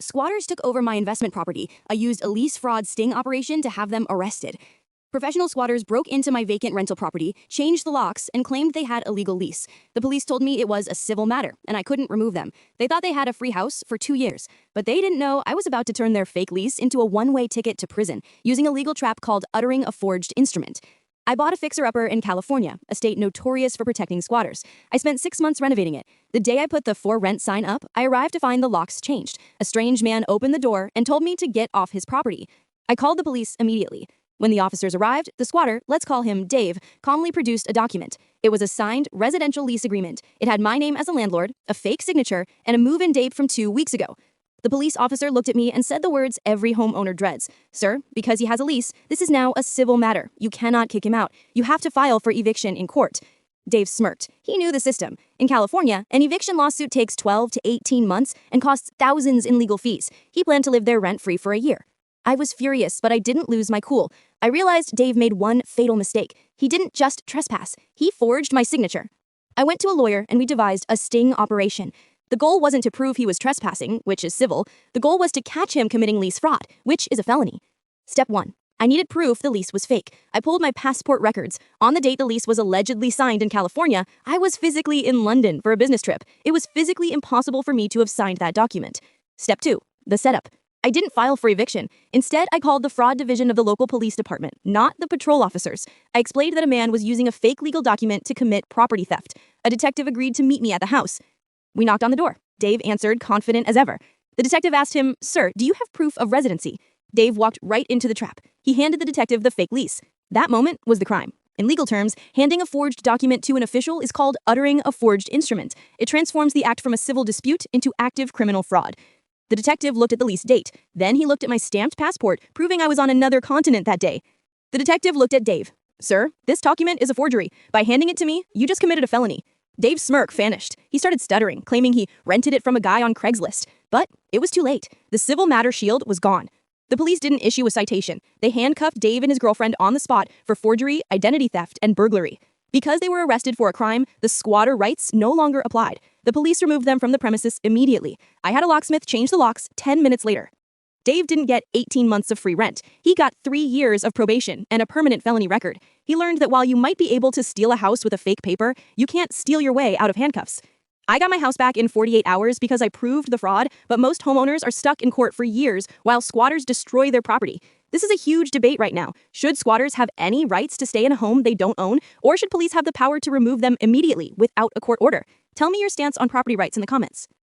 Squatters took over my investment property. I used a lease fraud sting operation to have them arrested. Professional squatters broke into my vacant rental property, changed the locks, and claimed they had a legal lease. The police told me it was a civil matter, and I couldn't remove them. They thought they had a free house for 2 years, but they didn't know I was about to turn their fake lease into a one-way ticket to prison, using a legal trap called uttering a forged instrument. I bought a fixer-upper in California, a state notorious for protecting squatters. I spent 6 months renovating it. The day I put the for rent sign up, I arrived to find the locks changed. A strange man opened the door and told me to get off his property. I called the police immediately. When the officers arrived, the squatter, let's call him Dave, calmly produced a document. It was a signed residential lease agreement. It had my name as a landlord, a fake signature, and a move-in date from 2 weeks ago. The police officer looked at me and said the words every homeowner dreads. Sir, because he has a lease, this is now a civil matter. You cannot kick him out. You have to file for eviction in court. Dave smirked. He knew the system. In California, an eviction lawsuit takes 12 to 18 months and costs thousands in legal fees. He planned to live there rent-free for a year. I was furious, but I didn't lose my cool. I realized Dave made one fatal mistake. He didn't just trespass. He forged my signature. I went to a lawyer and we devised a sting operation. The goal wasn't to prove he was trespassing, which is civil. The goal was to catch him committing lease fraud, which is a felony. Step 1. I needed proof the lease was fake. I pulled my passport records. On the date the lease was allegedly signed in California, I was physically in London for a business trip. It was physically impossible for me to have signed that document. Step 2. The setup. I didn't file for eviction. Instead, I called the fraud division of the local police department, not the patrol officers. I explained that a man was using a fake legal document to commit property theft. A detective agreed to meet me at the house. We knocked on the door. Dave answered, confident as ever. The detective asked him, "Sir, do you have proof of residency?" Dave walked right into the trap. He handed the detective the fake lease. That moment was the crime. In legal terms, handing a forged document to an official is called uttering a forged instrument. It transforms the act from a civil dispute into active criminal fraud. The detective looked at the lease date. Then he looked at my stamped passport, proving I was on another continent that day. The detective looked at Dave. "Sir, this document is a forgery. By handing it to me, you just committed a felony." Dave's smirk vanished. He started stuttering, claiming he rented it from a guy on Craigslist. But it was too late. The civil matter shield was gone. The police didn't issue a citation. They handcuffed Dave and his girlfriend on the spot for forgery, identity theft, and burglary. Because they were arrested for a crime, the squatter rights no longer applied. The police removed them from the premises immediately. I had a locksmith change the locks 10 minutes later. Dave didn't get 18 months of free rent. He got 3 years of probation and a permanent felony record. He learned that while you might be able to steal a house with a fake paper, you can't steal your way out of handcuffs. I got my house back in 48 hours because I proved the fraud, but most homeowners are stuck in court for years while squatters destroy their property. This is a huge debate right now. Should squatters have any rights to stay in a home they don't own, or should police have the power to remove them immediately without a court order? Tell me your stance on property rights in the comments.